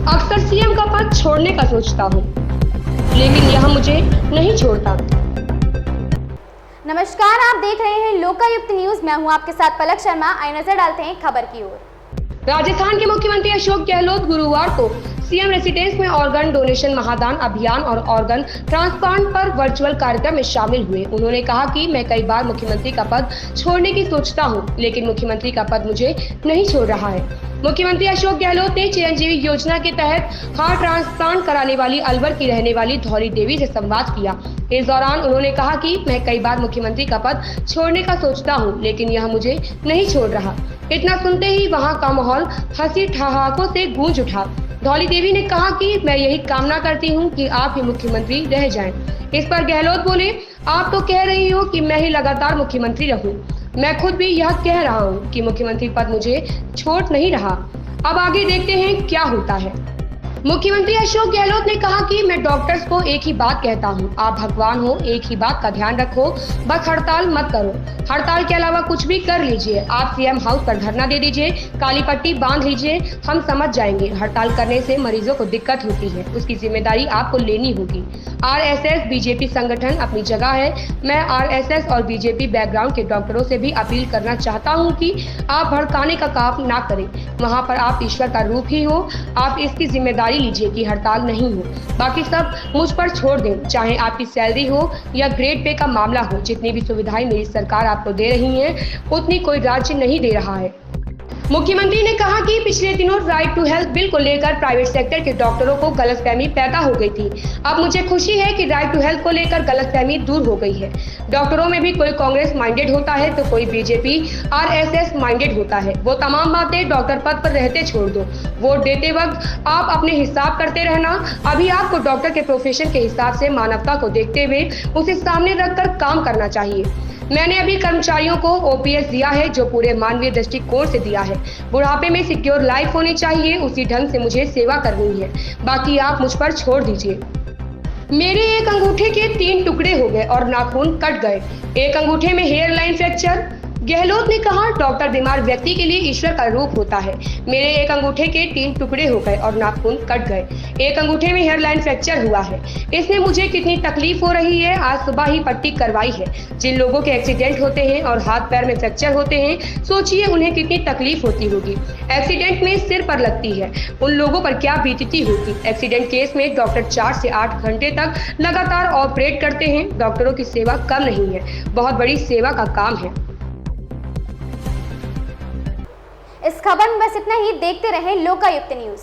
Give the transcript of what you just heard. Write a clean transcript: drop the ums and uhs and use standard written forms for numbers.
अक्सर सीएम का पद छोड़ने का सोचता हूँ, लेकिन यह मुझे नहीं छोड़ता। नमस्कार, आप देख रहे हैं लोकायुक्त न्यूज। मैं हूं आपके साथ पलक शर्मा। आइए नजर डालते हैं खबर की ओर। राजस्थान के मुख्यमंत्री अशोक गहलोत गुरुवार को सीएम रेसिडेंस में ऑर्गन डोनेशन महादान अभियान और ऑर्गन ट्रांसप्लांट पर वर्चुअल कार्यक्रम में शामिल हुए। उन्होंने कहा कि मैं कई बार मुख्यमंत्री का पद छोड़ने की सोचता हूं, लेकिन मुख्यमंत्री का पद मुझे नहीं छोड़ रहा है। मुख्यमंत्री अशोक गहलोत ने चिरंजीवी योजना के तहत हार्ट ट्रांसप्लांट कराने वाली अलवर की रहने वाली धौली देवी से संवाद किया। इस दौरान उन्होंने कहा कि मैं कई बार मुख्यमंत्री का पद छोड़ने का सोचता हूं, लेकिन यह मुझे नहीं छोड़ रहा। इतना सुनते ही वहां का माहौल हंसी ठहाकों से गूंज उठा। धौली देवी ने कहा कि मैं यही कामना करती हूं कि आप ही मुख्यमंत्री रह जाएं। इस पर गहलोत बोले, आप तो कह रही हो कि मैं ही लगातार मुख्यमंत्री रहूं। मैं खुद भी यह कह रहा हूं कि मुख्यमंत्री पद मुझे छोड़ नहीं रहा। अब आगे देखते हैं क्या होता है। मुख्यमंत्री अशोक गहलोत ने कहा कि मैं डॉक्टर्स को एक ही बात कहता हूं, आप भगवान हो, एक ही बात का ध्यान रखो, बस हड़ताल मत करो। हड़ताल के अलावा कुछ भी कर लीजिए, आप सीएम हाउस पर धरना दे दीजिए, काली पट्टी बांध लीजिए, हम समझ जाएंगे। हड़ताल करने से मरीजों को दिक्कत होती है, उसकी जिम्मेदारी आपको लेनी होगी। आरएसएस बीजेपी संगठन अपनी जगह है। मैं आरएसएस और बीजेपी बैकग्राउंड के डॉक्टरों से भी अपील करना चाहता हूं कि आप भड़काने का काम ना करें। वहां पर आप ईश्वर का रूप ही हो, आप इसकी जिम्मेदारी लीजिए कि हड़ताल नहीं हो। बाकी सब मुझ पर छोड़ दें, चाहे आपकी सैलरी हो या ग्रेड पे का मामला हो। जितनी भी सुविधाएं मेरी सरकार आपको दे रही है, उतनी कोई राज्य नहीं दे रहा है। मुख्यमंत्री ने कहा कि पिछले दिनों राइट टू हेल्थ बिल को लेकर प्राइवेट सेक्टर के डॉक्टरों को गलतफहमी पैदा हो गई थी। अब मुझे खुशी है कि राइट टू हेल्थ को लेकर गलतफहमी दूर हो गई है। डॉक्टरों में भी कोई कांग्रेस माइंडेड होता है तो कोई बीजेपी आरएसएस माइंडेड होता है। वो तमाम बातें डॉक्टर पद पर रहते छोड़ दो। वोट देते वक्त आप अपने हिसाब करते रहना। अभी आपको डॉक्टर के प्रोफेशन के हिसाब से मानवता को देखते हुए उसे सामने रखकर काम करना चाहिए। मैंने अभी कर्मचारियों को ओपीएस दिया है, जो पूरे मानवीय दृष्टिकोण से दिया है। बुढ़ापे में सिक्योर लाइफ होनी चाहिए, उसी ढंग से मुझे सेवा करनी है। बाकी आप मुझ पर छोड़ दीजिए। मेरे एक अंगूठे के 3 टुकड़े हो गए और नाखून कट गए। एक अंगूठे में हेयर लाइन फ्रैक्चर। गहलोत ने कहा, डॉक्टर बीमार व्यक्ति के लिए ईश्वर का रूप होता है। मेरे एक अंगूठे के 3 टुकड़े हो गए और नाखून कट गए। एक अंगूठे में हेयर लाइन फ्रैक्चर हुआ है। इसमें मुझे कितनी तकलीफ हो रही है। आज सुबह ही पट्टी करवाई है। जिन लोगों के एक्सीडेंट होते हैं और हाथ पैर में फ्रैक्चर होते हैं, सोचिए उन्हें कितनी तकलीफ होती होगी। एक्सीडेंट में सिर पर लगती है, उन लोगों पर क्या बीतती होगी। एक्सीडेंट केस में डॉक्टर 4 से 8 घंटे तक लगातार ऑपरेट करते हैं। डॉक्टरों की सेवा कम नहीं है, बहुत बड़ी सेवा का काम है। इस खबर में बस इतना ही। देखते रहें लोकायुक्त न्यूज।